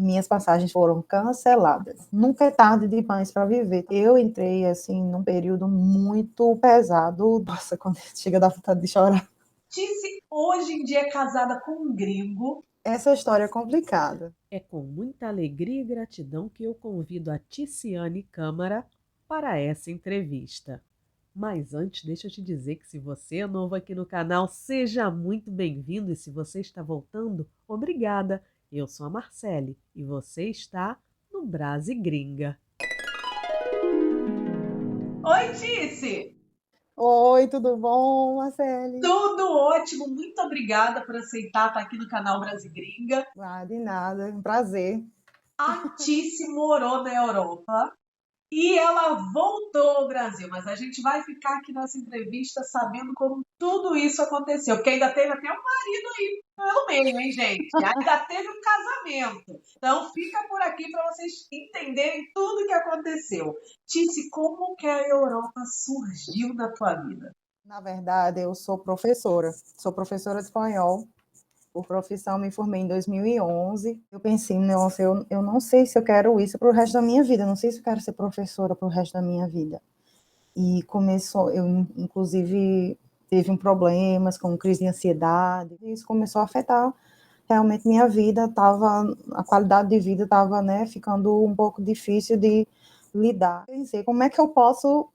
minhas passagens foram canceladas. Nunca é tarde demais para viver. Eu entrei, assim, num período muito pesado. Nossa, quando chega da vontade de chorar. Tice hoje em dia é casada com um gringo. Essa história é complicada. É com muita alegria e gratidão que eu convido a Ticiane Câmara para essa entrevista. Mas antes, deixa eu te dizer que se você é novo aqui no canal, seja muito bem-vindo e se você está voltando, obrigada. Eu sou a Marcele e você está no Brase Gringa. Oi, Tice! Oi, tudo bom, Marcele? Tudo ótimo, muito obrigada por aceitar estar aqui no canal Brasil Gringa. Ah, de nada, um prazer. A Tice morou na Europa e ela voltou ao Brasil, mas a gente vai ficar aqui nessa entrevista sabendo como tudo isso aconteceu, porque ainda teve até um marido aí pelo meio, hein, gente? Ainda teve um casamento. Então fica por aqui para vocês entenderem tudo o que aconteceu. Tice, como que a Europa surgiu na tua vida? Na verdade, eu sou professora de espanhol. Por profissão, me formei em 2011. Eu pensei, nossa, eu não sei se eu quero isso para o resto da minha vida, não sei se eu quero ser professora para o resto da minha vida. E começou, eu inclusive tive um problemas com crise de ansiedade, e isso começou a afetar realmente minha vida, a qualidade de vida estava, né, ficando um pouco difícil de lidar. Pensei, como é que eu posso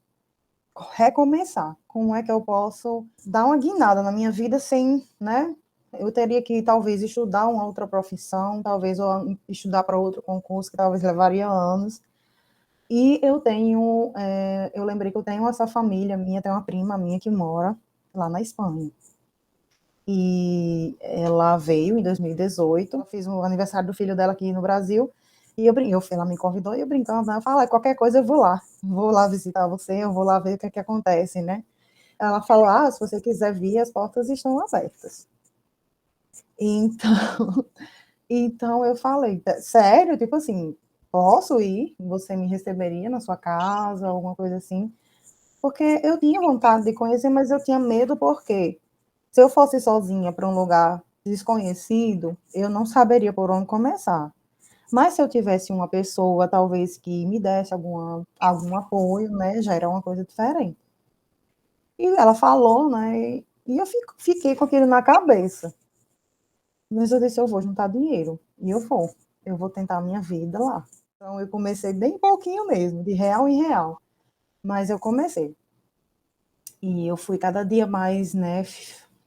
recomeçar? Como é que eu posso dar uma guinada na minha vida sem, né? Eu teria que talvez estudar uma outra profissão, talvez estudar para outro concurso que talvez levaria anos. E eu lembrei que eu tenho essa família minha, tem uma prima minha que mora lá na Espanha. E ela veio em 2018, eu fiz o aniversário do filho dela aqui no Brasil, e ela me convidou e eu brincando, né, eu falei, qualquer coisa eu vou lá visitar você, eu vou lá ver o que é que acontece, né? Ela falou, se você quiser vir, as portas estão abertas. Então, então eu falei, sério? Tipo assim, posso ir? Você me receberia na sua casa, alguma coisa assim? Porque eu tinha vontade de conhecer, mas eu tinha medo porque se eu fosse sozinha para um lugar desconhecido, eu não saberia por onde começar. Mas se eu tivesse uma pessoa, talvez, que me desse algum apoio, né, já era uma coisa diferente. E ela falou, né, e eu fiquei com aquilo na cabeça. Mas eu disse, eu vou juntar dinheiro, e eu vou tentar a minha vida lá. Então eu comecei bem pouquinho mesmo, de real em real, mas eu comecei. E eu fui cada dia mais, né,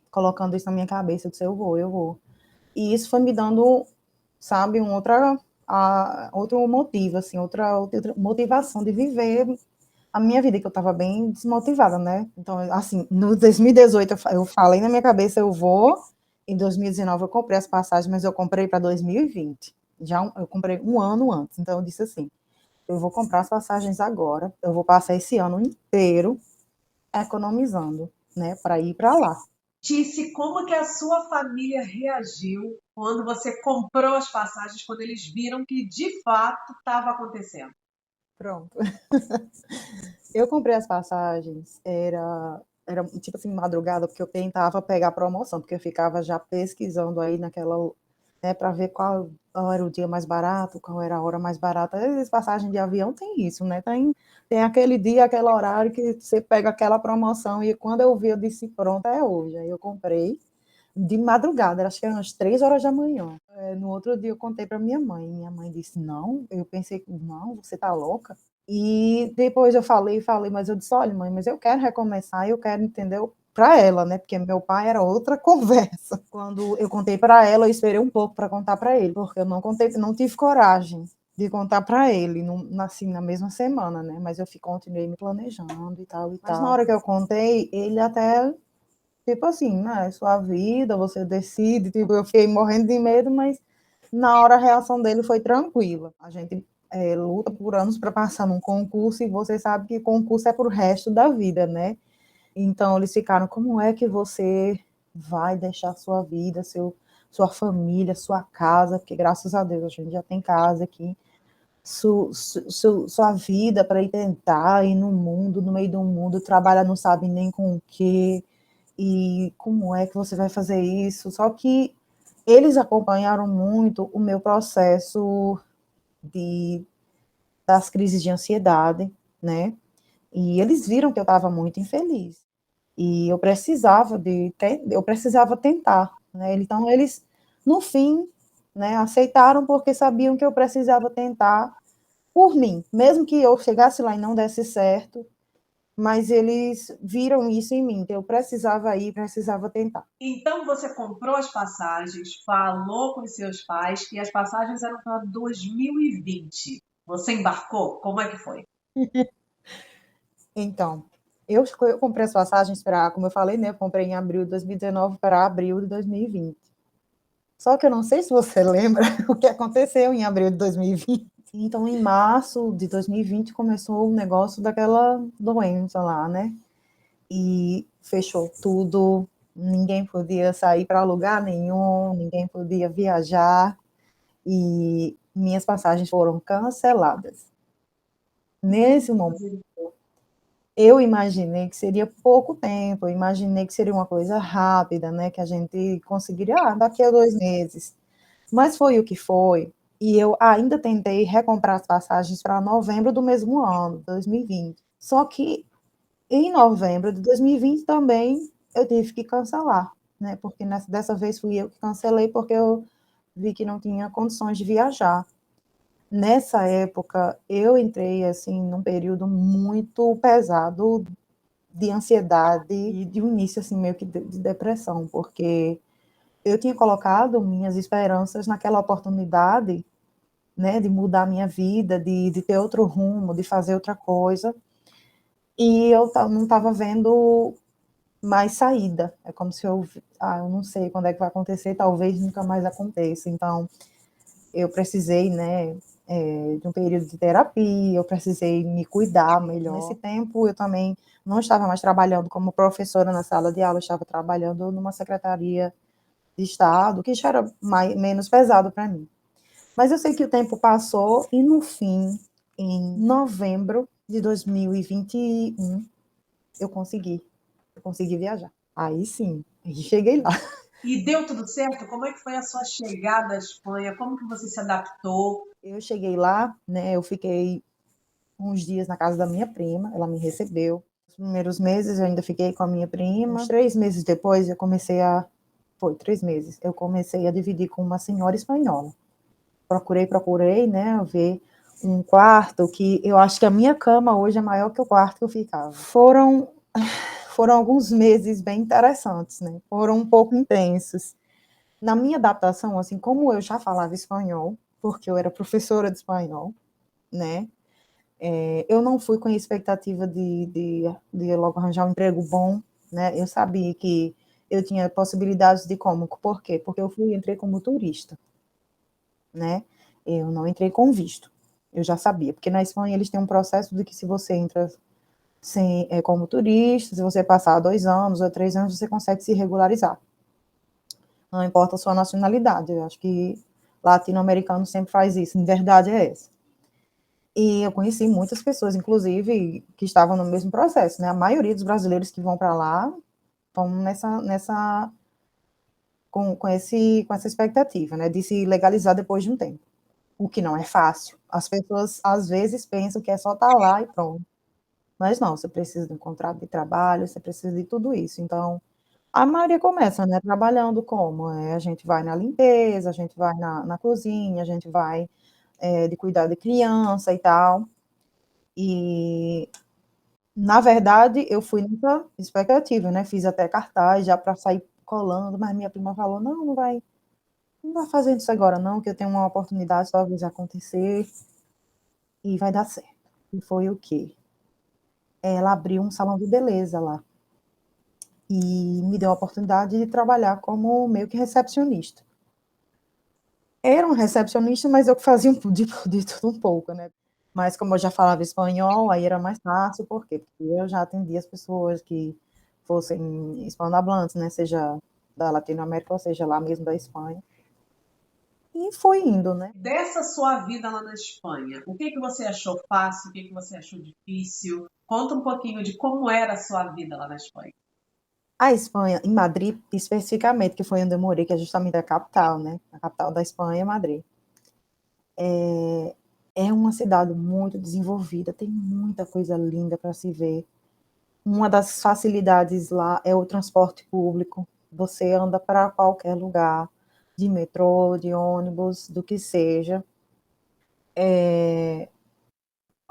colocando isso na minha cabeça, eu disse, eu vou, eu vou. E isso foi me dando, sabe, outro motivo, assim, outra motivação de viver a minha vida, que eu estava bem desmotivada, né? Então, assim, no 2018 eu falei na minha cabeça, eu vou, em 2019 eu comprei as passagens, mas eu comprei para 2020, eu comprei um ano antes, então eu disse assim, eu vou comprar as passagens agora, eu vou passar esse ano inteiro economizando, né, para ir para lá. Tice, como que a sua família reagiu quando você comprou as passagens, quando eles viram que de fato estava acontecendo? Pronto. Eu comprei as passagens, era tipo assim, madrugada, porque eu tentava pegar promoção, porque eu ficava já pesquisando aí né, para ver qual era o dia mais barato, qual era a hora mais barata. As passagens de avião tem isso, né? Tem aquele dia, aquele horário que você pega aquela promoção, e quando eu vi, eu disse, pronto, é hoje. Aí eu comprei de madrugada, acho que eram umas 3 horas da manhã. No outro dia eu contei para minha mãe disse, não, eu pensei, não, você tá louca? E depois eu falei, mas eu disse, olha, mãe, mas eu quero recomeçar, eu quero entender para ela, né? Porque meu pai era outra conversa. Quando eu contei para ela, eu esperei um pouco para contar para ele, porque eu não tive coragem de contar para ele, assim, na mesma semana, né? Mas eu continuei me planejando e tal e tal. Mas na hora que eu contei, ele até, tipo assim, né? É sua vida, você decide. Tipo, eu fiquei morrendo de medo, mas na hora a reação dele foi tranquila. A gente luta por anos para passar num concurso e você sabe que concurso é para o resto da vida, né? Então eles ficaram, como é que você vai deixar sua vida, sua família, sua casa, porque graças a Deus a gente já tem casa aqui, sua vida para ir tentar ir no mundo, no meio do mundo, trabalhar não sabe nem com o quê, e como é que você vai fazer isso? Só que eles acompanharam muito o meu processo das crises de ansiedade, né? E eles viram que eu estava muito infeliz. E eu precisava tentar, né? Então eles, no fim, né, aceitaram porque sabiam que eu precisava tentar por mim, mesmo que eu chegasse lá e não desse certo, mas eles viram isso em mim, que eu precisava ir, precisava tentar. Então você comprou as passagens, falou com os seus pais e as passagens eram para 2020. Você embarcou? Como é que foi? Então, eu comprei as passagens para, como eu falei, né, eu comprei em abril de 2019 para abril de 2020. Só que eu não sei se você lembra o que aconteceu em abril de 2020. Então, em março de 2020 começou o negócio daquela doença lá, né? E fechou tudo, ninguém podia sair para lugar nenhum, ninguém podia viajar e minhas passagens foram canceladas. Nesse momento, eu imaginei que seria pouco tempo, eu imaginei que seria uma coisa rápida, né, que a gente conseguiria, daqui a 2 meses. Mas foi o que foi, e eu ainda tentei recomprar as passagens para novembro do mesmo ano, 2020. Só que em novembro de 2020 também eu tive que cancelar, né, porque dessa vez fui eu que cancelei, porque eu vi que não tinha condições de viajar. Nessa época, eu entrei, assim, num período muito pesado de ansiedade e de um início, assim, meio que de depressão, porque eu tinha colocado minhas esperanças naquela oportunidade, né, de mudar minha vida, de ter outro rumo, de fazer outra coisa, e eu não estava vendo mais saída. É como se eu não sei quando é que vai acontecer, talvez nunca mais aconteça. Então, eu precisei, né, de um período de terapia, eu precisei me cuidar melhor. Nesse tempo, eu também não estava mais trabalhando como professora na sala de aula, eu estava trabalhando numa secretaria de Estado, que já era menos pesado para mim. Mas eu sei que o tempo passou e, no fim, em novembro de 2021, eu consegui viajar. Aí sim, cheguei lá. E deu tudo certo? Como é que foi a sua chegada à Espanha? Como que você se adaptou? Eu cheguei lá, né, eu fiquei uns dias na casa da minha prima, ela me recebeu. Os primeiros meses eu ainda fiquei com a minha prima. Uns 3 meses depois foi 3 meses, eu comecei a dividir com uma senhora espanhola. Procurei, né, ver um quarto que eu acho que a minha cama hoje é maior que o quarto que eu ficava. Foram alguns meses bem interessantes, né? Foram um pouco intensos. Na minha adaptação, assim, como eu já falava espanhol, porque eu era professora de espanhol, né? Eu não fui com a expectativa de logo arranjar um emprego bom, né? Eu sabia que eu tinha possibilidades de como. Por quê? Porque entrei como turista, né? Eu não entrei com visto. Eu já sabia, porque na Espanha eles têm um processo de que se você entra como turista, se você passar 2 anos ou 3 anos, você consegue se regularizar. Não importa a sua nacionalidade. Eu acho que latino-americano sempre faz isso. Em verdade é essa. E eu conheci muitas pessoas, inclusive, que estavam no mesmo processo, né? A maioria dos brasileiros que vão para lá vão com essa expectativa, né? De se legalizar depois de um tempo. O que não é fácil. As pessoas, às vezes, pensam que é só estar lá e pronto. Mas não, você precisa de um contrato de trabalho, você precisa de tudo isso. Então, a maioria começa, né, trabalhando como? A gente vai na limpeza, a gente vai na cozinha, a gente vai de cuidar de criança e tal. E, na verdade, eu fui nessa expectativa, né? Fiz até cartaz já para sair colando, mas minha prima falou: não, não vai fazer isso agora, não, que eu tenho uma oportunidade talvez acontecer e vai dar certo. E foi o quê? Ela abriu um salão de beleza lá e me deu a oportunidade de trabalhar como meio que recepcionista. Era um recepcionista, mas eu fazia de tudo um pouco, né? Mas como eu já falava espanhol, aí era mais fácil, por quê? Porque eu já atendia as pessoas que fossem hispanohablantes, né? Seja da Latinoamérica ou seja lá mesmo da Espanha. E foi indo, né? Dessa sua vida lá na Espanha, o que você achou fácil? O que você achou difícil? Conta um pouquinho de como era a sua vida lá na Espanha. A Espanha, em Madrid, especificamente, que foi onde eu morei, que é justamente a capital, né? A capital da Espanha é Madrid. É uma cidade muito desenvolvida, tem muita coisa linda para se ver. Uma das facilidades lá é o transporte público. Você anda para qualquer lugar, de metrô, de ônibus, do que seja.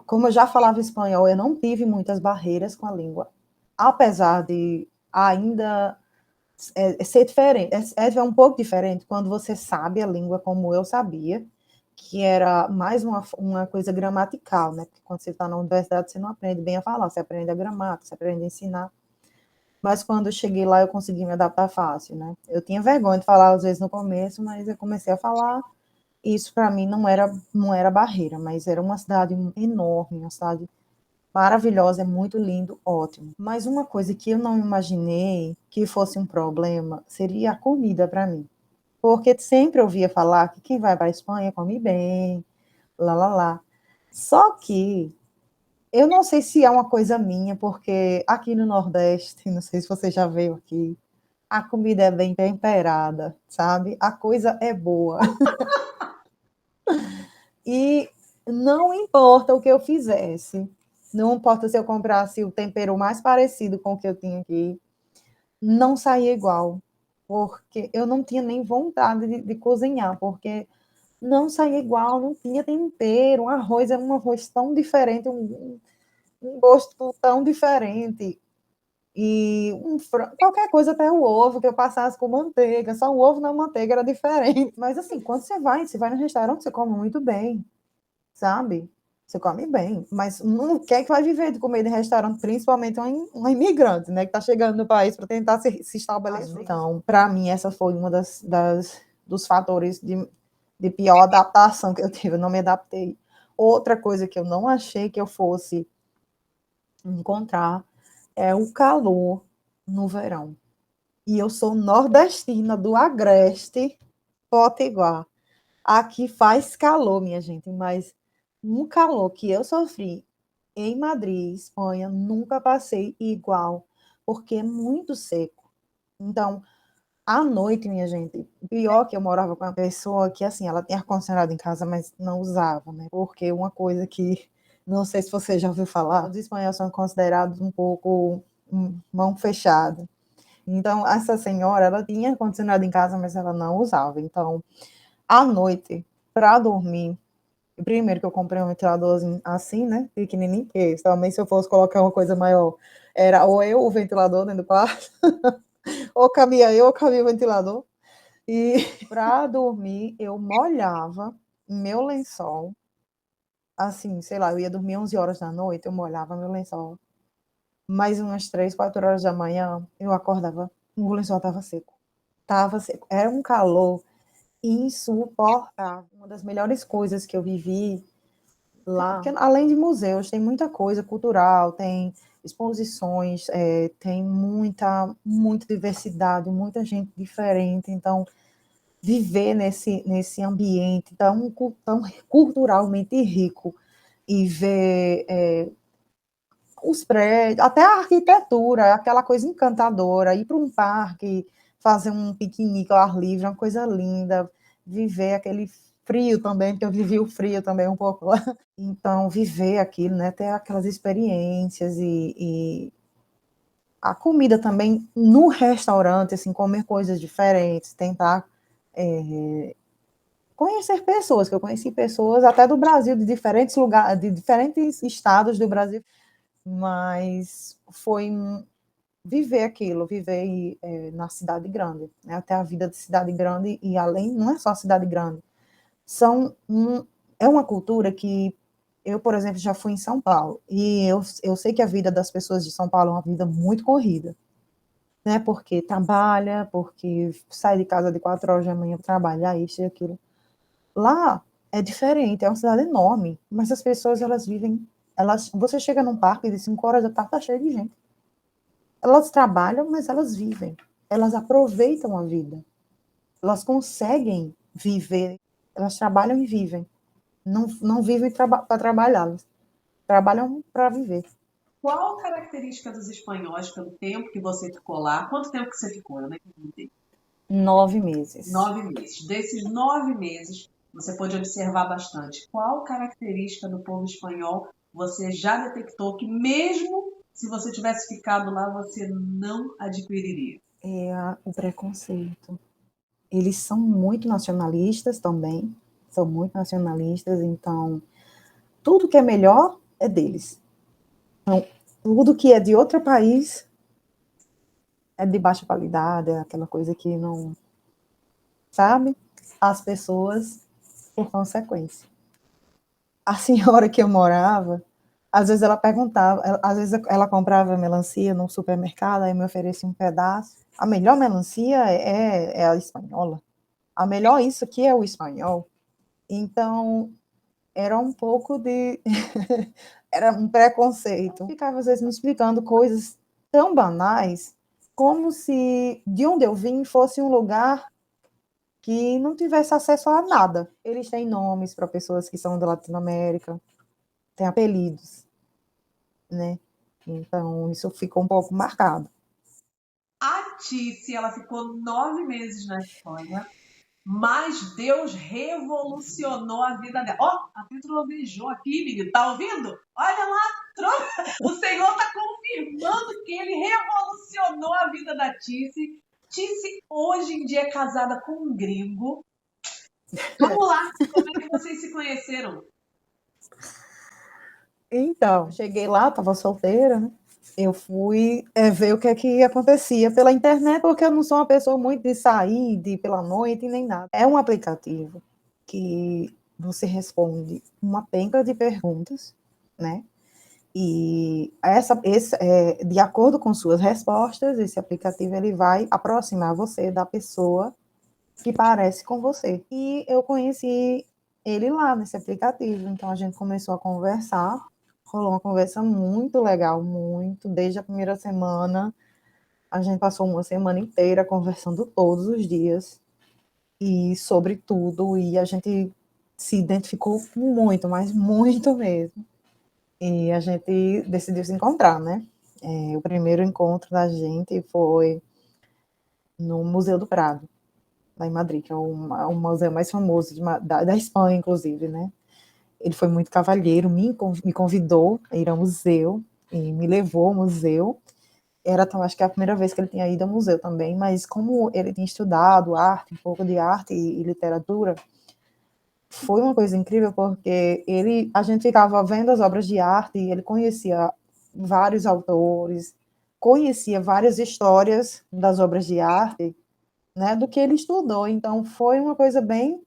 Como eu já falava espanhol, eu não tive muitas barreiras com a língua, apesar de ainda ser diferente. É um pouco diferente quando você sabe a língua como eu sabia, que era mais uma coisa gramatical, né? Porque quando você está na universidade, você não aprende bem a falar, você aprende a gramática, você aprende a ensinar. Mas quando eu cheguei lá, eu consegui me adaptar fácil, né? Eu tinha vergonha de falar, às vezes, no começo, mas eu comecei a falar. Isso, para mim, não era barreira, mas era uma cidade enorme, uma cidade maravilhosa, é muito lindo, ótimo. Mas uma coisa que eu não imaginei que fosse um problema seria a comida para mim. Porque sempre ouvia falar que quem vai para a Espanha come bem, lá, lá, lá. Só que eu não sei se é uma coisa minha, porque aqui no Nordeste, não sei se você já veio aqui, a comida é bem temperada, sabe? A coisa é boa. E não importa o que eu fizesse, não importa se eu comprasse o tempero mais parecido com o que eu tinha aqui, não saía igual, porque eu não tinha nem vontade de cozinhar, porque não saía igual, não tinha tempero, o arroz era um arroz tão diferente, um gosto tão diferente. E qualquer coisa, até o ovo que eu passasse com manteiga, só o ovo na manteiga era diferente. Mas assim, quando você vai no restaurante, você come muito bem, sabe? Você come bem, mas não quer que vai viver de comer de restaurante, principalmente um imigrante, né, que está chegando no país para tentar se estabelecer. Então, para mim, essa foi uma dos fatores de pior adaptação que eu tive, eu não me adaptei. Outra coisa que eu não achei que eu fosse encontrar é o calor no verão. E eu sou nordestina do Agreste, Potiguar. Aqui faz calor, minha gente, mas um calor que eu sofri em Madrid, Espanha, nunca passei igual, porque é muito seco. Então, à noite, minha gente, pior que eu morava com uma pessoa que, assim, ela tinha ar-condicionado em casa, mas não usava, né? Porque uma coisa que, não sei se você já ouviu falar, os espanhóis são considerados um pouco mão fechada. Então, essa senhora, ela tinha ar-condicionado em casa, mas ela não usava. Então, à noite, para dormir, primeiro que eu comprei um ventiladorzinho assim, né, pequenininho, porque também se eu fosse colocar uma coisa maior, era ou eu o ventilador dentro do quarto, ou cabia o ventilador. E para dormir, eu molhava meu lençol, assim, sei lá, eu ia dormir 11 horas da noite, eu molhava meu lençol. Mais umas 3, 4 horas da manhã, eu acordava, o lençol estava seco. Estava seco. Era um calor insuportável. Uma das melhores coisas que eu vivi lá, porque além de museus, tem muita coisa cultural, tem exposições, tem muita diversidade, muita gente diferente. Então, viver nesse ambiente tão culturalmente rico e ver os prédios, até a arquitetura, aquela coisa encantadora, ir para um parque, fazer um piquenique ao ar livre, uma coisa linda, viver aquele frio também, porque eu vivi o frio também um pouco lá. Então, viver aquilo, né, ter aquelas experiências e a comida também no restaurante, assim, comer coisas diferentes, tentar conhecer pessoas, que eu conheci pessoas até do Brasil, de diferentes lugares, de diferentes estados do Brasil, mas foi viver aquilo, viver na cidade grande, né? Até a vida de cidade grande e além, não é só cidade grande, é uma cultura que eu, por exemplo, já fui em São Paulo e eu sei que a vida das pessoas de São Paulo é uma vida muito corrida, né? Porque trabalha, porque sai de casa de 4 horas da manhã para trabalhar, isso e aquilo. Lá é diferente, é uma cidade enorme, mas as pessoas elas vivem, você chega num parque de 5 horas da tarde, tá cheio de gente. Elas trabalham, mas elas vivem. Elas aproveitam a vida. Elas conseguem viver. Elas trabalham e vivem. Não vivem para trabalhar. Elas trabalham para viver. Qual característica dos espanhóis pelo tempo que você ficou lá? Quanto tempo que você ficou? Eu nem perguntei. 9 meses. 9 meses. Desses 9 meses, você pôde observar bastante. Qual característica do povo espanhol você já detectou que, mesmo se você tivesse ficado lá, você não adquiriria? O preconceito. Eles são muito nacionalistas também, são muito nacionalistas, então tudo que é melhor é deles. Então, tudo que é de outro país é de baixa qualidade, é aquela coisa que não, sabe? As pessoas, por consequência. A senhora que eu morava, às vezes ela perguntava, às vezes ela comprava melancia no supermercado, aí me oferecia um pedaço. A melhor melancia é a espanhola. A melhor isso aqui é o espanhol. Então, era um pouco de... era um preconceito. Eu ficava, às vezes, me explicando coisas tão banais, como se de onde eu vim fosse um lugar que não tivesse acesso a nada. Eles têm nomes para pessoas que são da Latinoamérica, têm apelidos, né? Então, isso ficou um pouco marcado. A Tice, ela ficou 9 meses na Espanha, mas Deus revolucionou a vida dela. Ó, até trovejou aqui, menino. Tá ouvindo? Olha lá, o Senhor tá confirmando que ele revolucionou a vida da Tice. Tice hoje em dia é casada com um gringo. Vamos lá, como é que vocês se conheceram? Então, cheguei lá, estava solteira, né? Eu fui ver o que é que acontecia pela internet, porque eu não sou uma pessoa muito de sair, de ir pela noite, nem nada. É um aplicativo que você responde uma penca de perguntas, né? E de acordo com suas respostas, esse aplicativo ele vai aproximar você da pessoa que parece com você. E eu conheci ele lá nesse aplicativo, então a gente começou a conversar, rolou uma conversa muito legal, muito, desde a primeira semana, a gente passou uma semana inteira conversando todos os dias, e sobre tudo, e a gente se identificou muito, mas muito mesmo. E a gente decidiu se encontrar, né? O primeiro encontro da gente foi no Museu do Prado, lá em Madrid, que é o museu mais famoso da Espanha, inclusive, né? Ele foi muito cavalheiro, me convidou a ir ao museu, e me levou ao museu. Era, acho que a primeira vez que ele tinha ido ao museu também, mas como ele tinha estudado arte, um pouco de arte e literatura, foi uma coisa incrível, porque a gente ficava vendo as obras de arte, e ele conhecia vários autores, conhecia várias histórias das obras de arte, né, do que ele estudou. Então, foi uma coisa bem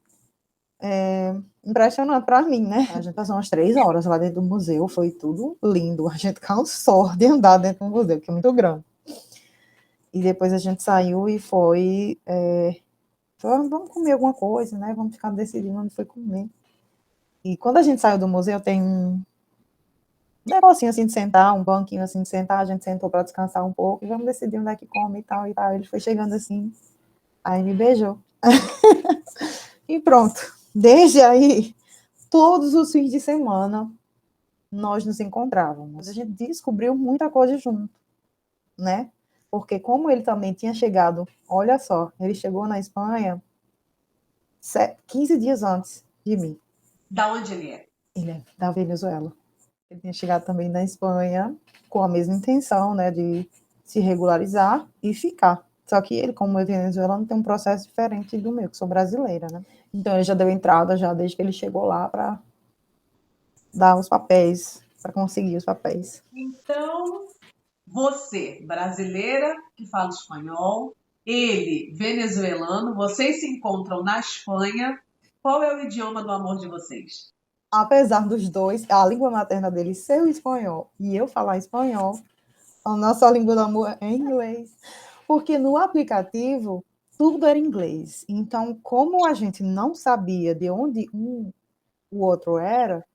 impressionante para mim, né? A gente passou umas 3 horas lá dentro do museu, foi tudo lindo. A gente cansou de andar dentro do museu, que é muito grande. E depois a gente saiu e vamos comer alguma coisa, né? Vamos ficar decidindo onde foi comer. E quando a gente saiu do museu, tem um negocinho assim de sentar, um banquinho assim de sentar, a gente sentou para descansar um pouco, e vamos decidir onde é que come e tal, e tal. Ele foi chegando assim, aí me beijou. E pronto. Desde aí, todos os fins de semana, nós nos encontrávamos. A gente descobriu muita coisa junto, né? Porque como ele também tinha chegado, olha só, ele chegou na Espanha 15 dias antes de mim. Da onde ele é? Ele é da Venezuela. Ele tinha chegado também na Espanha com a mesma intenção, né, de se regularizar e ficar. Só que ele, como é venezuelano, tem um processo diferente do meu, que sou brasileira, né? Então ele já deu entrada já desde que ele chegou lá para dar os papéis, para conseguir os papéis. Então, você, brasileira que fala espanhol, ele, venezuelano, vocês se encontram na Espanha. Qual é o idioma do amor de vocês? Apesar dos dois, a língua materna dele ser o espanhol e eu falar espanhol, a nossa língua do amor é inglês. Porque no aplicativo, tudo era inglês. Então, como a gente não sabia de onde o outro era,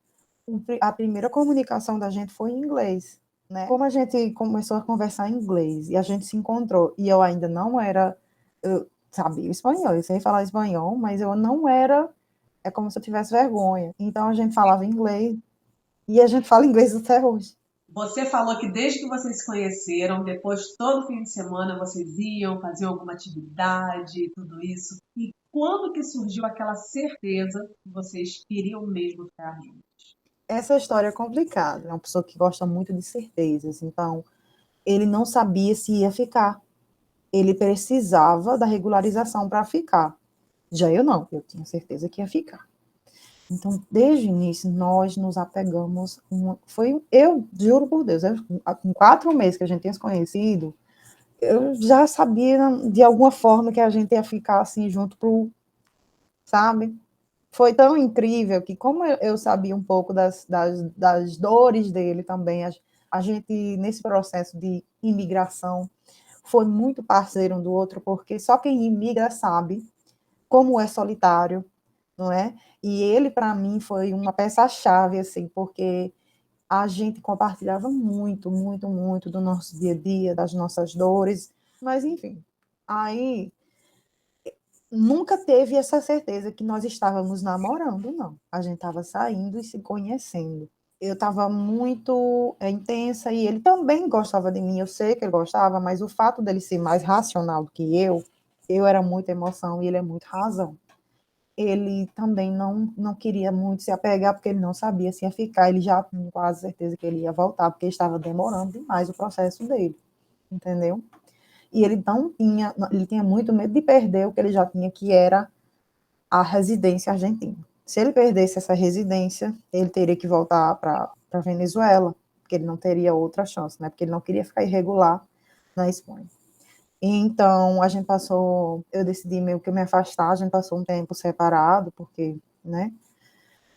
a primeira comunicação da gente foi em inglês, né? Como a gente começou a conversar em inglês e a gente se encontrou, e eu ainda não era, eu sabia espanhol, eu sei falar espanhol, mas eu não era, é como se eu tivesse vergonha. Então a gente falava inglês, e a gente fala inglês até hoje. Você falou que desde que vocês se conheceram, depois todo fim de semana vocês iam, faziam alguma atividade, tudo isso. E quando que surgiu aquela certeza que vocês queriam mesmo ficar juntos? Essa história é complicada. É uma pessoa que gosta muito de certezas. Então, ele não sabia se ia ficar. Ele precisava da regularização para ficar. Já eu não, eu tinha certeza que ia ficar. Então, desde o início, nós nos apegamos. Eu juro por Deus, com 4 meses que a gente tinha se conhecido, eu já sabia de alguma forma que a gente ia ficar assim junto sabe? Foi tão incrível que, como eu sabia um pouco das dores dele também, a gente, nesse processo de imigração, foi muito parceiro um do outro, porque só quem imigra sabe como é solitário, não é? E ele, para mim, foi uma peça-chave, assim, porque a gente compartilhava muito, muito, muito do nosso dia a dia, das nossas dores, mas, enfim, aí nunca teve essa certeza que nós estávamos namorando, não. A gente estava saindo e se conhecendo. Eu estava muito intensa e ele também gostava de mim. Eu sei que ele gostava, mas o fato dele ser mais racional do que eu era muita emoção e ele é muito razão. Ele também não queria muito se apegar, porque ele não sabia se ia ficar. Ele já tinha quase certeza que ele ia voltar, porque estava demorando demais o processo dele, entendeu? E ele tinha muito medo de perder o que ele já tinha, que era a residência argentina. Se ele perdesse essa residência, ele teria que voltar para a Venezuela, porque ele não teria outra chance, né? Porque ele não queria ficar irregular na Espanha. Então, eu decidi meio que me afastar, a gente passou um tempo separado, porque, né?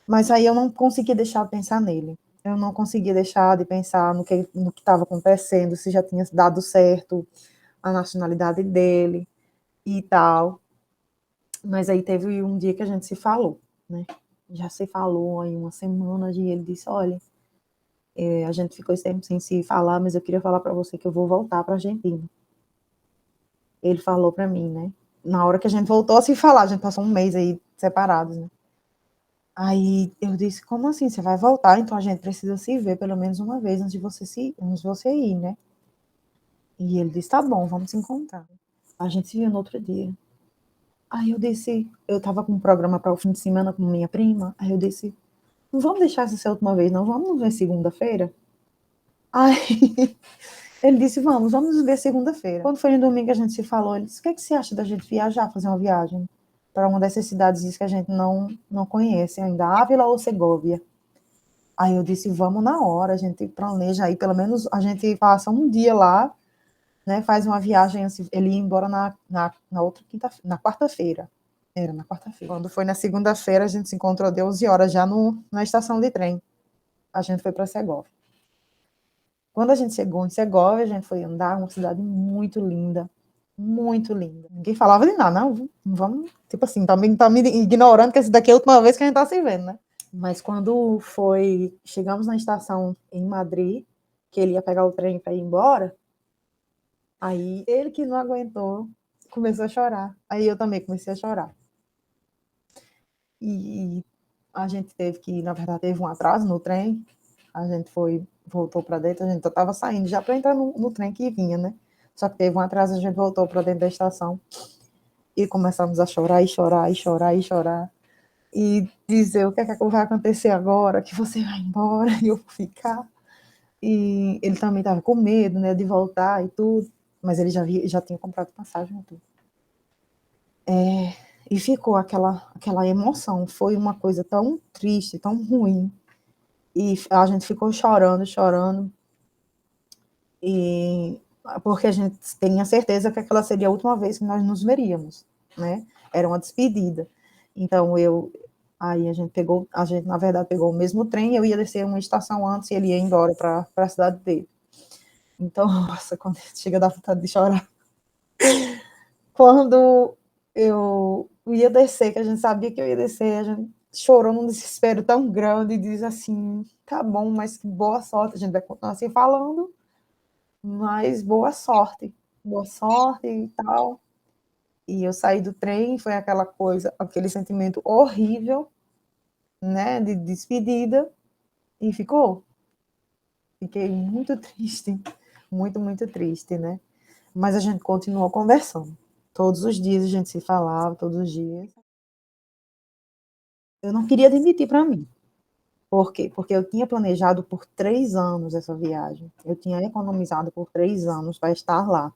Mas aí eu não conseguia deixar de pensar nele. Eu não conseguia deixar de pensar no que estava acontecendo, se já tinha dado certo a nacionalidade dele e tal. Mas aí teve um dia que a gente se falou, né? Já se falou aí uma semana e ele disse, olha, a gente ficou esse tempo sem se falar, mas eu queria falar para você que eu vou voltar para a Argentina. Ele falou para mim, né? Na hora que a gente voltou a se falar, a gente passou um mês aí separados, né? Aí eu disse, como assim? Você vai voltar? Então a gente precisa se ver pelo menos uma vez antes de você ir, né? E ele disse, tá bom, vamos se encontrar. A gente se viu no outro dia. Aí eu disse, eu tava com um programa para o fim de semana com minha prima, aí eu disse, não vamos deixar essa ser a última vez, não, vamos nos ver segunda-feira? Aí ele disse, vamos nos ver segunda-feira. Quando foi no domingo a gente se falou, ele disse, o que é que você acha da gente viajar, fazer uma viagem para uma dessas cidades que a gente não conhece ainda, Ávila ou Segóvia? Aí eu disse, vamos na hora, a gente planeja aí, pelo menos a gente passa um dia lá, né, faz uma viagem, assim, ele ia embora na outra na quarta-feira. Era na quarta-feira. Quando foi na segunda-feira, a gente se encontrou de 11 horas já na estação de trem. A gente foi para Segóvia. Quando a gente chegou em Segóvia, a gente foi andar, uma cidade muito linda, muito linda. Ninguém falava de nada, não vamos, tipo assim, tá me ignorando que essa daqui é a última vez que a gente tá se vendo, né? Mas quando chegamos na estação em Madrid, que ele ia pegar o trem para ir embora, aí ele que não aguentou, começou a chorar. Aí eu também comecei a chorar. E a gente na verdade, teve um atraso no trem, a gente voltou para dentro, a gente estava saindo já para entrar no trem que vinha, né? Só que teve um atraso, a gente voltou para dentro da estação e começamos a chorar e chorar e chorar e chorar e dizer o que é que vai acontecer agora, que você vai embora e eu vou ficar. E ele também estava com medo, né, de voltar e tudo, mas ele já tinha comprado passagem e tudo. E ficou aquela emoção, foi uma coisa tão triste, tão ruim, e a gente ficou chorando, chorando, e porque a gente tinha certeza que aquela seria a última vez que nós nos veríamos, né? Era uma despedida. Então aí a gente na verdade pegou o mesmo trem, eu ia descer uma estação antes e ele ia embora para a cidade dele. Então, nossa, quando chega da vontade de chorar. Quando eu ia descer, que a gente sabia que eu ia descer, a gente chorou num desespero tão grande e diz assim, tá bom, mas que boa sorte, a gente vai continuar assim falando, mas boa sorte e tal. E eu saí do trem, foi aquela coisa, aquele sentimento horrível, né, de despedida, e ficou. Fiquei muito triste, muito, muito triste, né? Mas a gente continuou conversando. Todos os dias a gente se falava, todos os dias. Eu não queria admitir para mim. Por quê? Porque eu tinha planejado por 3 anos essa viagem. Eu tinha economizado por 3 anos para estar lá.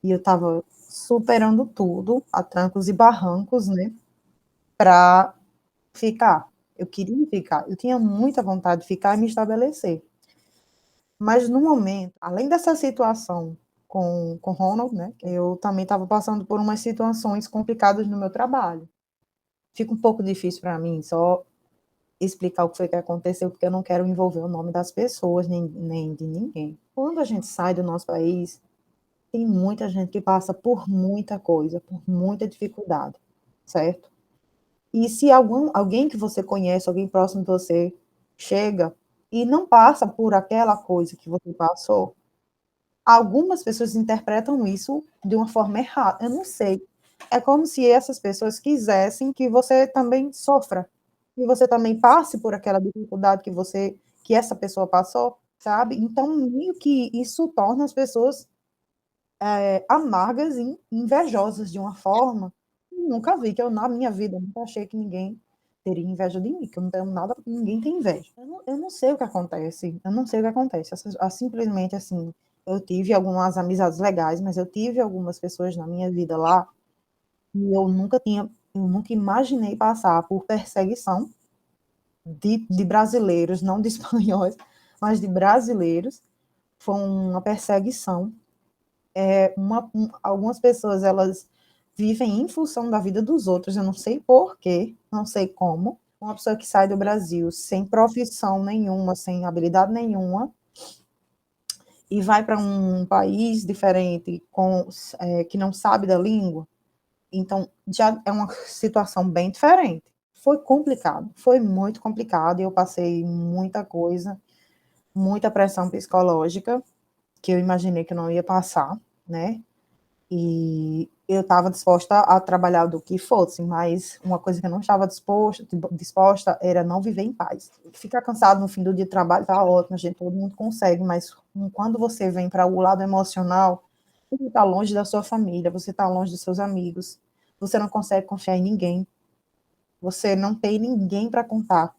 E eu estava superando tudo, a trancos e barrancos, né? Para ficar. Eu queria ficar. Eu tinha muita vontade de ficar e me estabelecer. Mas no momento, além dessa situação com Ronald, né? Eu também estava passando por umas situações complicadas no meu trabalho. Fica um pouco difícil para mim só explicar o que foi que aconteceu, porque eu não quero envolver o nome das pessoas, nem de ninguém. Quando a gente sai do nosso país, tem muita gente que passa por muita coisa, por muita dificuldade, certo? E se alguém que você conhece, alguém próximo de você, chega e não passa por aquela coisa que você passou, algumas pessoas interpretam isso de uma forma errada. Eu não sei. É como se essas pessoas quisessem que você também sofra, que você também passe por aquela dificuldade que essa pessoa passou, sabe? Então, meio que isso torna as pessoas amargas e invejosas de uma forma que eu nunca vi, que eu na minha vida nunca achei que ninguém teria inveja de mim, que eu não tenho nada, ninguém tem inveja. Eu não sei o que acontece, eu não sei o que acontece. Simplesmente assim, eu tive algumas amizades legais, mas eu tive algumas pessoas na minha vida lá e eu nunca imaginei passar por perseguição de brasileiros, não de espanhóis, mas de brasileiros. Foi uma perseguição. Algumas pessoas, elas vivem em função da vida dos outros, eu não sei por quê, não sei como. Uma pessoa que sai do Brasil sem profissão nenhuma, sem habilidade nenhuma, e vai para um país diferente, que não sabe da língua, então já é uma situação bem diferente. Foi complicado, foi muito complicado, e eu passei muita coisa, muita pressão psicológica, que eu imaginei que eu não ia passar, né? E eu estava disposta a trabalhar do que fosse, mas uma coisa que eu não estava disposta era não viver em paz. Ficar cansado no fim do dia de trabalho tá ótimo, gente, todo mundo consegue, mas quando você vem para o lado emocional, você está longe da sua família, você está longe dos seus amigos, você não consegue confiar em ninguém, você não tem ninguém para contar,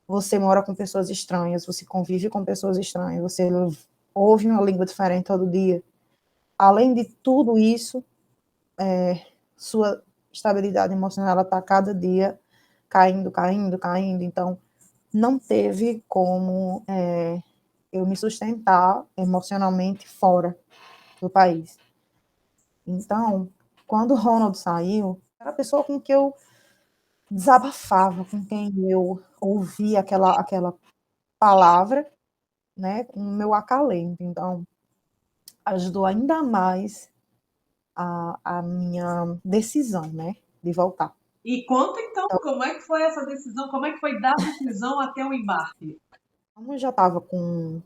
você mora com pessoas estranhas, você convive com pessoas estranhas, você ouve uma língua diferente todo dia. Além de tudo isso, sua estabilidade emocional está cada dia caindo, caindo, caindo. Então, não teve como eu me sustentar emocionalmente fora do país. Então, quando o Ronald saiu, era a pessoa com que eu desabafava, com quem eu ouvia aquela palavra, né, o meu acalento. Então, ajudou ainda mais a minha decisão, né, de voltar. E conta então como é que foi essa decisão, como é que foi da decisão até o embarque? Como eu já estava com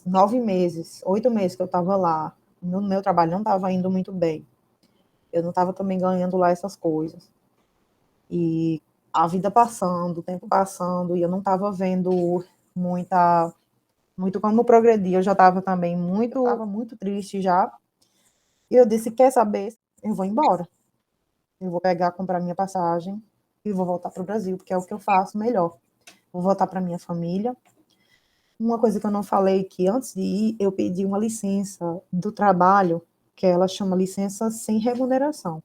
9 meses, 8 meses que eu estava lá, no meu trabalho não estava indo muito bem. Eu não estava também ganhando lá essas coisas. E a vida passando, o tempo passando, e eu não estava vendo muito como progredir. Eu já estava também muito triste já. E eu disse, quer saber? Eu vou embora. Eu vou comprar minha passagem e vou voltar para o Brasil, porque é o que eu faço melhor. Vou voltar para minha família. Uma coisa que eu não falei, que antes de ir, eu pedi uma licença do trabalho, que ela chama licença sem remuneração.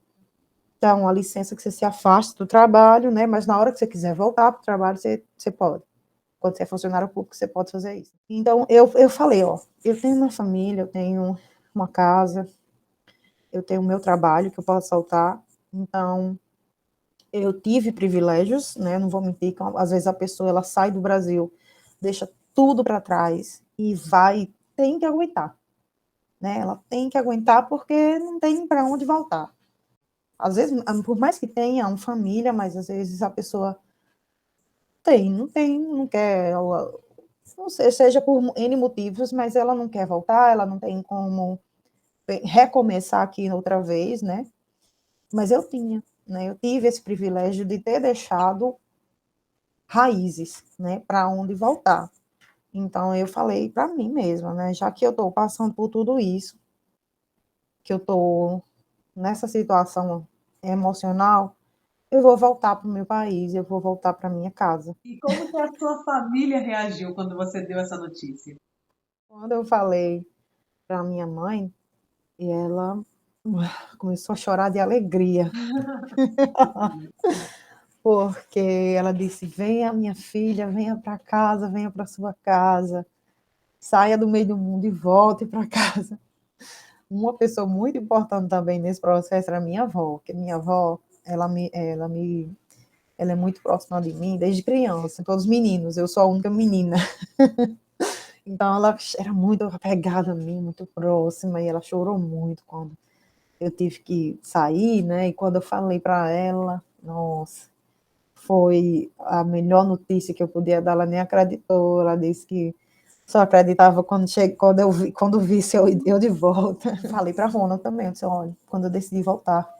Então, uma licença que você se afasta do trabalho, né? Mas na hora que você quiser voltar para o trabalho, você pode. Quando você é funcionário público, você pode fazer isso. Então, eu falei, ó, eu tenho uma família, eu tenho uma casa, eu tenho o meu trabalho que eu posso soltar. Então, eu tive privilégios, né? Não vou mentir, que às vezes a pessoa ela sai do Brasil, deixa tudo para trás e tem que aguentar, né? Ela tem que aguentar porque não tem para onde voltar. Às vezes, por mais que tenha uma família, mas às vezes a pessoa não quer, não sei, seja por N motivos, mas ela não quer voltar, ela não tem como recomeçar aqui outra vez, né? Mas eu tinha, né? Eu tive esse privilégio de ter deixado raízes, né, para onde voltar. Então eu falei para mim mesma, né, já que eu estou passando por tudo isso, que eu estou nessa situação emocional, eu vou voltar para o meu país, eu vou voltar para minha casa. E como que a sua família reagiu quando você deu essa notícia? Quando eu falei para minha mãe, e ela começou a chorar de alegria, porque ela disse: "Venha, minha filha, venha para casa, venha para sua casa, saia do meio do mundo e volte para casa". Uma pessoa muito importante também nesse processo era minha avó, que minha avó, ela é muito próxima de mim desde criança, todos meninos, eu sou a única menina. Então ela era muito apegada a mim, muito próxima, e ela chorou muito quando eu tive que sair, né? E quando eu falei para ela, nossa, foi a melhor notícia que eu podia dar. Ela nem acreditou, ela disse que só acreditava quando visse eu de volta. Falei para Rona também, eu disse: olha, quando eu decidi voltar,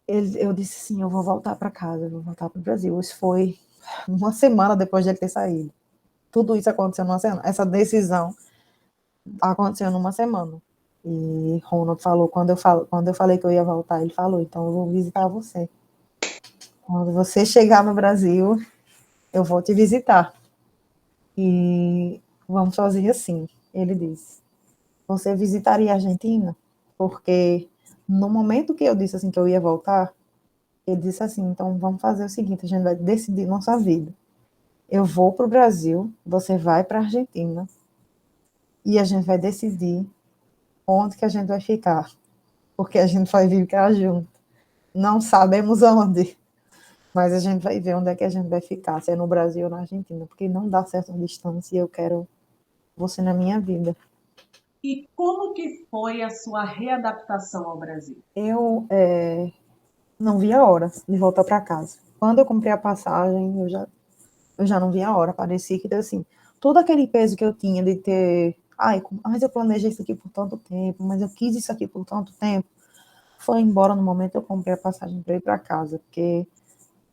eu disse sim, eu vou voltar para casa, eu vou voltar para o Brasil. Isso foi uma semana depois de ele ter saído. Tudo isso aconteceu numa semana. Essa decisão aconteceu numa semana. E Ronald falou, quando eu falei que eu ia voltar, ele falou: então eu vou visitar você. Quando você chegar no Brasil, eu vou te visitar. E vamos fazer assim, ele disse. Você visitaria a Argentina? Porque no momento que eu disse assim que eu ia voltar, ele disse assim: então vamos fazer o seguinte, a gente vai decidir nossa vida. Eu vou para o Brasil, você vai para a Argentina, e a gente vai decidir onde que a gente vai ficar, porque a gente vai ficar junto. Não sabemos onde, mas a gente vai ver onde é que a gente vai ficar, se é no Brasil ou na Argentina, porque não dá certo a distância e eu quero você na minha vida. E como que foi a sua readaptação ao Brasil? Eu não vi a hora de voltar para casa. Quando eu comprei a passagem, eu já não vi a hora. Parecia que, assim, todo aquele peso que eu tinha de ter, ai, mas eu planejei isso aqui por tanto tempo, mas eu quis isso aqui por tanto tempo, foi embora no momento que eu comprei a passagem para ir para casa, porque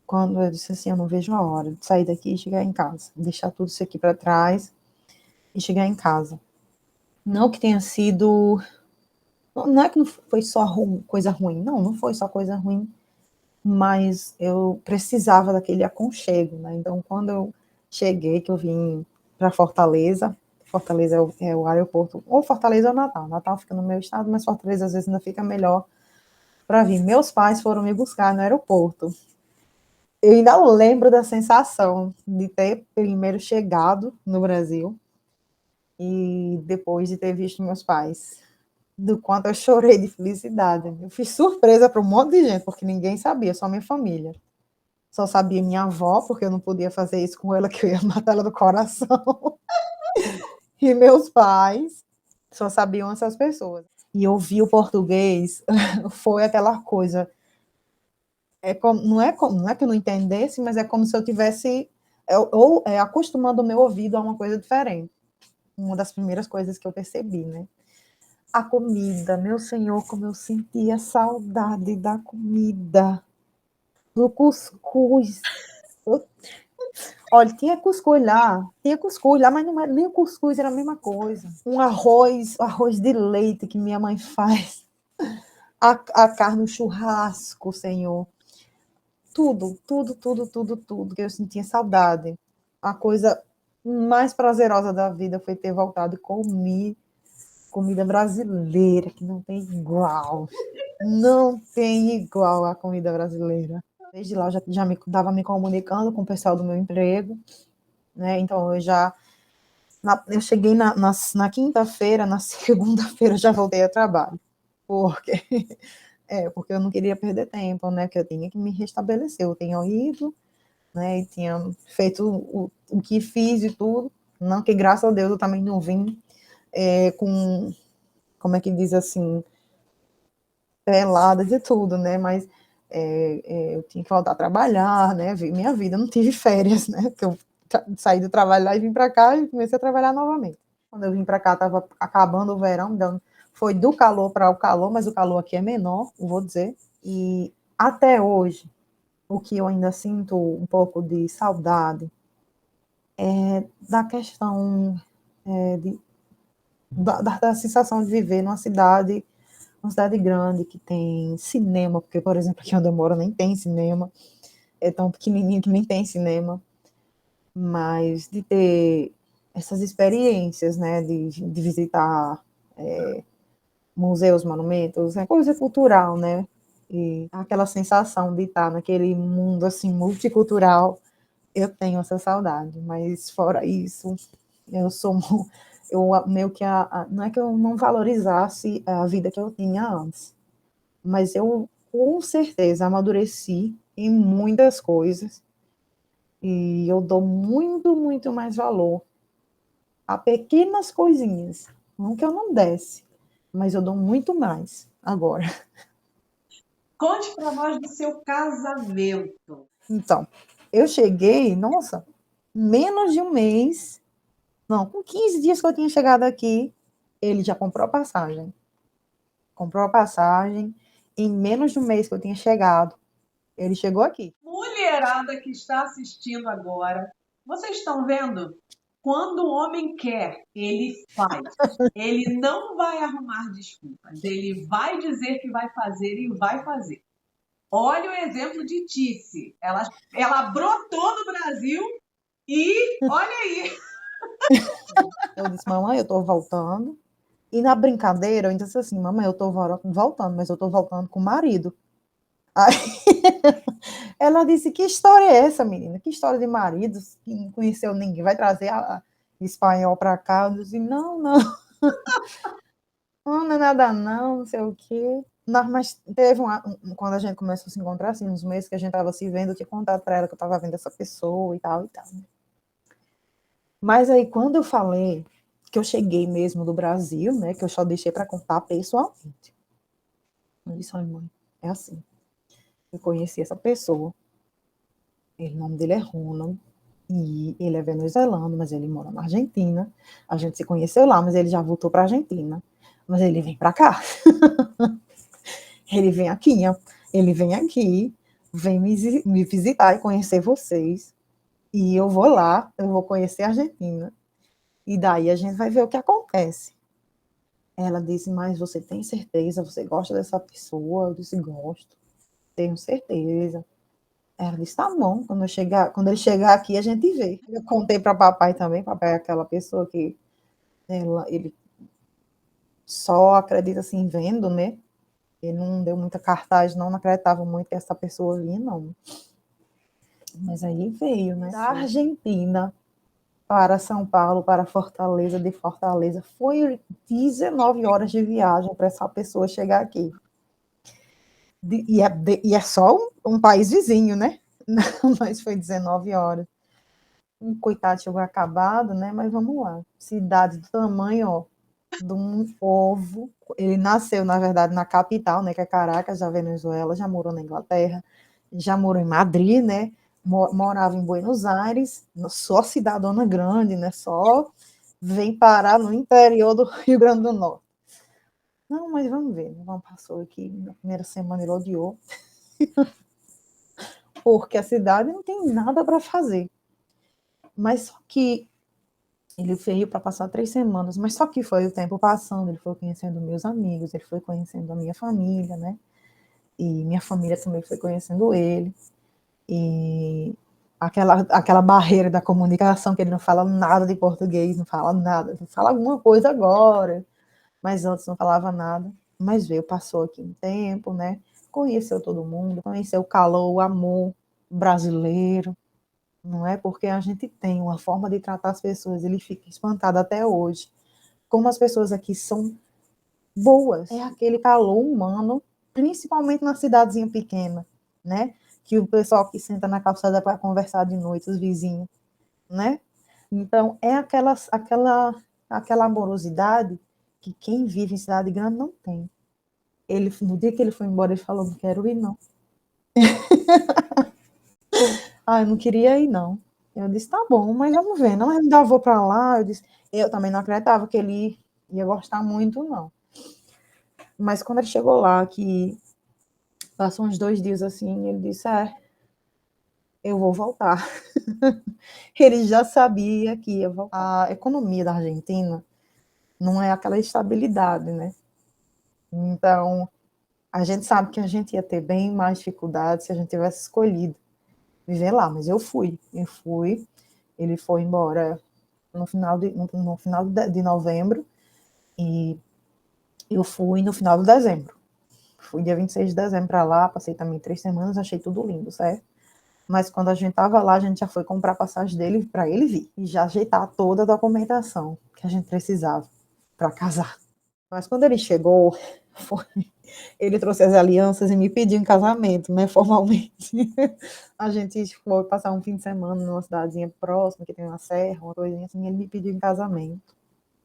quando eu disse assim, eu não vejo a hora de sair daqui e chegar em casa, deixar tudo isso aqui para trás e chegar em casa. Não que tenha sido, não é que não foi só coisa ruim, não foi só coisa ruim, mas eu precisava daquele aconchego, né? Então, quando eu cheguei, que eu vim para Fortaleza, Fortaleza é o aeroporto, ou Fortaleza ou Natal. Natal fica no meu estado, mas Fortaleza às vezes ainda fica melhor para vir. Meus pais foram me buscar no aeroporto. Eu ainda lembro da sensação de ter primeiro chegado no Brasil e depois de ter visto meus pais. Do quanto eu chorei de felicidade. Eu fiz surpresa para um monte de gente, porque ninguém sabia, só minha família. Só sabia minha avó, porque eu não podia fazer isso com ela, que eu ia matar ela do coração. E meus pais, só sabiam essas pessoas. E ouvir o português foi aquela coisa. Não é que eu não entendesse, mas é como se eu tivesse acostumando o meu ouvido a uma coisa diferente. Uma das primeiras coisas que eu percebi, né? A comida, meu Senhor, como eu sentia saudade da comida, do cuscuz. Eu Olha, tinha cuscuz lá, mas não era, nem o cuscuz era a mesma coisa. Um arroz de leite que minha mãe faz, a carne, o churrasco, Senhor. Tudo, tudo, tudo, tudo, tudo, que eu sentia saudade. A coisa mais prazerosa da vida foi ter voltado e comer comida brasileira, que não tem igual. Não tem igual a comida brasileira. Desde lá eu já estava me comunicando com o pessoal do meu emprego, né? Então eu cheguei na quinta-feira, na segunda-feira eu já voltei ao trabalho, porque porque eu não queria perder tempo, né? Que eu tinha que me restabelecer. Eu tinha ido, né? E tinha feito o que fiz e tudo. Não que graças a Deus eu também não vim com, como é que diz assim, pelada de tudo, né? Mas eu tinha que voltar a trabalhar, né? Minha vida, eu não tive férias, né? Que eu saí do trabalho lá e vim para cá e comecei a trabalhar novamente. Quando eu vim para cá, estava acabando o verão, então foi do calor para o calor, mas o calor aqui é menor, vou dizer. E até hoje, o que eu ainda sinto um pouco de saudade da questão da sensação de viver uma cidade grande que tem cinema, porque, por exemplo, aqui onde eu moro nem tem cinema, é tão pequenininho que nem tem cinema, mas de ter essas experiências, né, de visitar museus, monumentos, é coisa cultural, né, e aquela sensação de estar naquele mundo, assim, multicultural, eu tenho essa saudade, mas fora isso, eu sou eu meio que não é que eu não valorizasse a vida que eu tinha antes, mas eu com certeza amadureci em muitas coisas e eu dou muito, muito mais valor a pequenas coisinhas, não que eu não desse, mas eu dou muito mais agora. Conte para nós do seu casamento. Então, eu cheguei, nossa, menos de um mês, não, com 15 dias que eu tinha chegado aqui, ele já comprou a passagem. Comprou a passagem, em menos de um mês que eu tinha chegado, ele chegou aqui. Mulherada que está assistindo agora, vocês estão vendo? Quando o homem quer, ele faz. Ele não vai arrumar desculpas. Ele vai dizer que vai fazer e vai fazer. Olha o exemplo de Tice. Ela brotou no Brasil e olha aí. Eu disse, mamãe, eu tô voltando. E na brincadeira, eu disse assim, mamãe, eu tô voltando, mas eu tô voltando com o marido. Aí ela disse, que história é essa, menina? Que história de marido? Que não conheceu ninguém, vai trazer a espanhol para cá? Eu disse, não, não, não, não é nada não, não sei o quê. Não, mas teve quando a gente começou a se encontrar, assim, uns meses que a gente tava se vendo, eu tinha contado para ela que eu tava vendo essa pessoa e tal e tal. Mas aí, quando eu falei que eu cheguei mesmo do Brasil, né, que eu só deixei para contar pessoalmente, eu disse, olha, mãe, é assim, eu conheci essa pessoa, o nome dele é Ronald, e ele é venezuelano, mas ele mora na Argentina, a gente se conheceu lá, mas ele já voltou para a Argentina, mas ele vem para cá, ele vem aqui, vem me visitar e conhecer vocês, e eu vou lá, eu vou conhecer a Argentina, e daí a gente vai ver o que acontece. Ela disse, mas você tem certeza? Você gosta dessa pessoa? Eu disse, gosto, tenho certeza. Ela disse, tá bom, quando ele chegar aqui, a gente vê. Eu contei para papai também, papai é aquela pessoa que ele só acredita assim vendo, né? Ele não deu muita cartaz, não acreditava muito que essa pessoa vinha, não. Mas aí veio, né? Da Argentina para São Paulo, para Fortaleza, de Fortaleza, foi 19 horas de viagem para essa pessoa chegar aqui. E é só um país vizinho, né? Não, mas foi 19 horas. Um coitado chegou acabado, né? Mas vamos lá. Cidade do tamanho, ó, de um povo. Ele nasceu, na verdade, na capital, né? Que é Caracas, da Venezuela. Já morou na Inglaterra, já morou em Madrid, né? Morava em Buenos Aires, só cidadona grande, né? Só vem parar no interior do Rio Grande do Norte. Não, mas vamos ver. Vamos passou aqui na primeira semana ele odiou, porque a cidade não tem nada para fazer. Mas só que ele veio para passar 3 semanas, mas só que foi o tempo passando, ele foi conhecendo meus amigos, ele foi conhecendo a minha família, né? E minha família também foi conhecendo ele. E aquela barreira da comunicação, que ele não fala nada de português, não fala nada, fala alguma coisa agora, mas antes não falava nada. Mas veio, passou aqui um tempo, né? Conheceu todo mundo, conheceu o calor, o amor brasileiro, não é? Porque a gente tem uma forma de tratar as pessoas, ele fica espantado até hoje. Como as pessoas aqui são boas, é aquele calor humano, principalmente na cidadezinha pequena, né? Que o pessoal que senta na calçada para conversar de noite, os vizinhos, né? Então, é aquela amorosidade que quem vive em cidade grande não tem. No dia que ele foi embora, ele falou, não quero ir, não. Ah, eu não queria ir, não. Eu disse, tá bom, mas vamos ver. Não, ainda vou para lá. Eu também não acreditava que ele ia gostar muito, não. Mas quando ele chegou lá, que passou uns 2 dias assim, ele disse, eu vou voltar. Ele já sabia que ia voltar. A economia da Argentina não é aquela estabilidade, né? Então, a gente sabe que a gente ia ter bem mais dificuldade se a gente tivesse escolhido viver lá, mas eu fui, ele foi embora no final de novembro, e eu fui no final de dezembro. Fui dia 26 de dezembro para lá, passei também 3 semanas, achei tudo lindo, certo? Mas quando a gente estava lá, a gente já foi comprar a passagem dele para ele vir e já ajeitar toda a documentação que a gente precisava para casar. Mas quando ele chegou, foi, ele trouxe as alianças e me pediu em casamento, né, formalmente. A gente foi passar um fim de semana numa cidadezinha próxima, que tem uma serra, uma coisinha assim, e ele me pediu em casamento.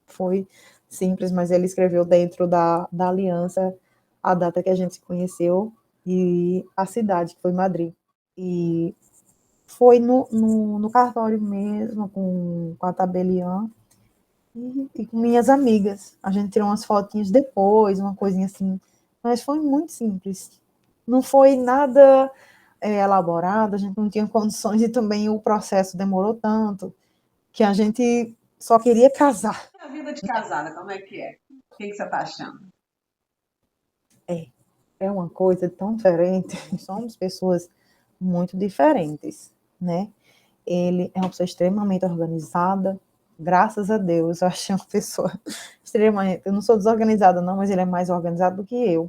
Foi simples, mas ele escreveu dentro da aliança a data que a gente se conheceu e a cidade, que foi Madrid. E foi no cartório mesmo, com a tabeliã e com minhas amigas. A gente tirou umas fotinhas depois, uma coisinha assim. Mas foi muito simples. Não foi nada elaborado, a gente não tinha condições e também o processo demorou tanto que a gente só queria casar. E a vida de casada, como é que é? O que você está achando? É uma coisa tão diferente. Somos pessoas muito diferentes, né? Ele é uma pessoa extremamente organizada, graças a Deus. Eu achei uma pessoa extremamente. Eu não sou desorganizada, não, mas ele é mais organizado do que eu.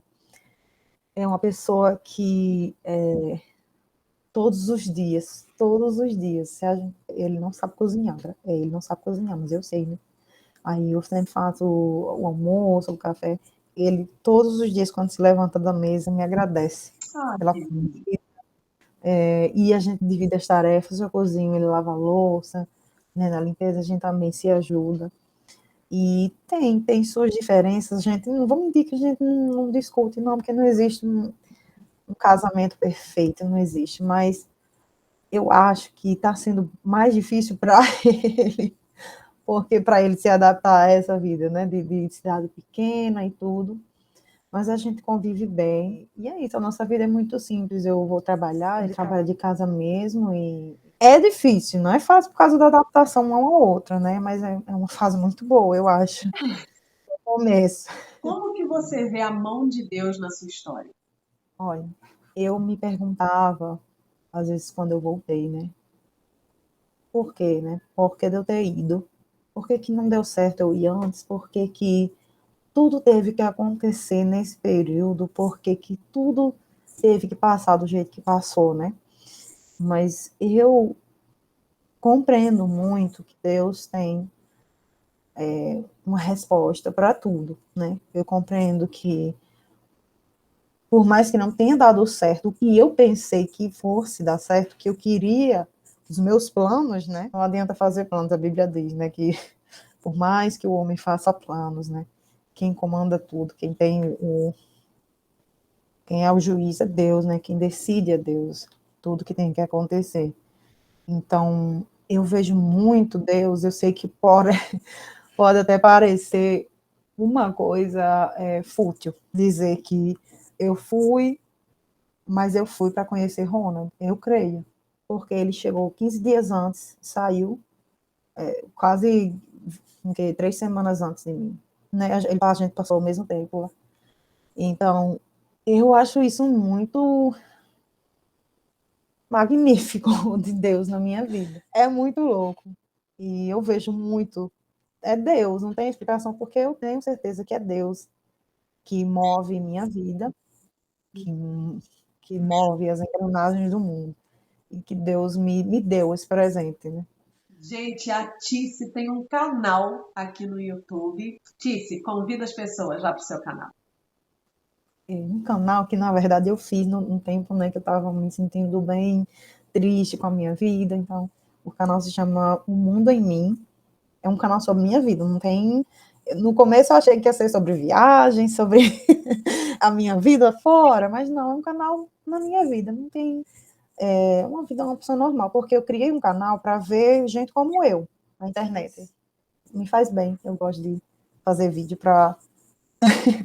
É uma pessoa que todos os dias, ele não sabe cozinhar, ele não sabe cozinhar, mas eu sei, né? Aí eu sempre faço o almoço, o café. Ele, todos os dias, quando se levanta da mesa, me agradece Ah, pela comida. E a gente divide as tarefas, eu cozinho, ele lava a louça, né, na limpeza a gente também se ajuda. E tem suas diferenças, a gente, não vou mentir que a gente não discute, não, porque não existe um casamento perfeito, não existe, mas eu acho que está sendo mais difícil para ele, porque para ele se adaptar a essa vida, né, de cidade pequena e tudo, mas a gente convive bem, e é isso, a nossa vida é muito simples, eu vou trabalhar, ele trabalha de casa mesmo, e é difícil, não é fácil por causa da adaptação uma à outra, né, mas é uma fase muito boa, eu acho, no começo. como que você vê a mão de Deus na sua história? Olha, eu me perguntava, às vezes quando eu voltei, né, por quê, né, por que de eu ter ido, por que que não deu certo eu ir antes, por que que tudo teve que acontecer nesse período, por que que tudo teve que passar do jeito que passou, né? Mas eu compreendo muito que Deus tem uma resposta para tudo, né? Eu compreendo que, por mais que não tenha dado certo, o que eu pensei que fosse dar certo, que eu queria, os meus planos, né? Não adianta fazer planos, a Bíblia diz, né? Que por mais que o homem faça planos, né? Quem comanda tudo, quem é o juiz é Deus, né? Quem decide é Deus, tudo que tem que acontecer. Então, eu vejo muito Deus, eu sei que pode até parecer uma coisa fútil, dizer que eu fui, mas eu fui para conhecer Ronald, eu creio, porque ele chegou 15 dias antes, saiu quase 3 semanas antes de mim, né? A gente passou o mesmo tempo lá. Então, eu acho isso muito magnífico de Deus na minha vida. É muito louco. E eu vejo muito. É Deus, não tem explicação, porque eu tenho certeza que é Deus que move minha vida, que, que move as engrenagens do mundo. E que Deus me deu esse presente, né? Gente, a Tice tem um canal aqui no YouTube. Tice, convida as pessoas lá para o seu canal. Um canal que, na verdade, eu fiz num tempo, né, que eu estava me sentindo bem triste com a minha vida. Então, o canal se chama O Mundo em Mim. É um canal sobre minha vida, não tem. No começo eu achei que ia ser sobre viagem, sobre a minha vida fora, mas não, é um canal na minha vida, não tem uma vida, uma pessoa normal, porque eu criei um canal para ver gente como eu na internet. Me faz bem, eu gosto de fazer vídeo para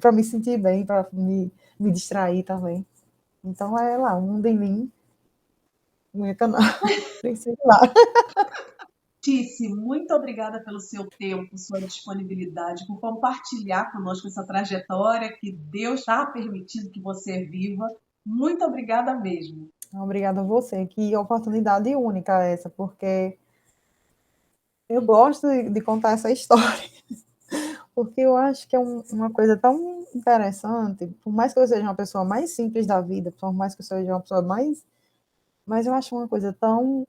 para me sentir bem, para me distrair também. Então é lá, o mundo em mim. meu canal principal. Tice, muito obrigada pelo seu tempo, sua disponibilidade, por compartilhar conosco essa trajetória que Deus está permitindo que você viva. Muito obrigada mesmo. Obrigada a você, que oportunidade única essa, porque eu gosto de contar essa história, porque eu acho que é uma coisa tão interessante, por mais que eu seja uma pessoa mais simples da vida, por mais que eu seja uma pessoa mais, mas eu acho uma coisa tão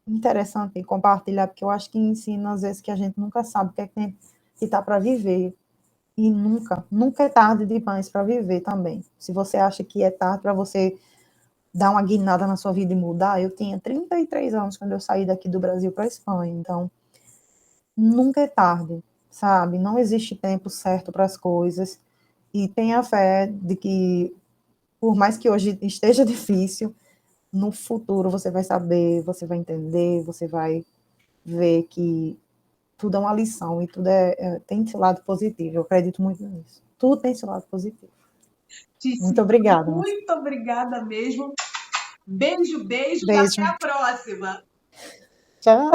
interessante em compartilhar, porque eu acho que ensina às vezes que a gente nunca sabe o que é que tem que tá para viver, e nunca é tarde demais para viver também. Se você acha que é tarde para você dar uma guinada na sua vida e mudar, eu tinha 33 anos quando eu saí daqui do Brasil para a Espanha, então nunca é tarde, sabe? Não existe tempo certo para as coisas, e tenha fé de que, por mais que hoje esteja difícil, no futuro você vai saber, você vai entender, você vai ver que tudo é uma lição e tudo tem seu lado positivo. Eu acredito muito nisso. Tudo tem seu lado positivo. Muito Tice, obrigada. muito obrigada mesmo. Beijo, beijo e até Beijo. a próxima. Tchau.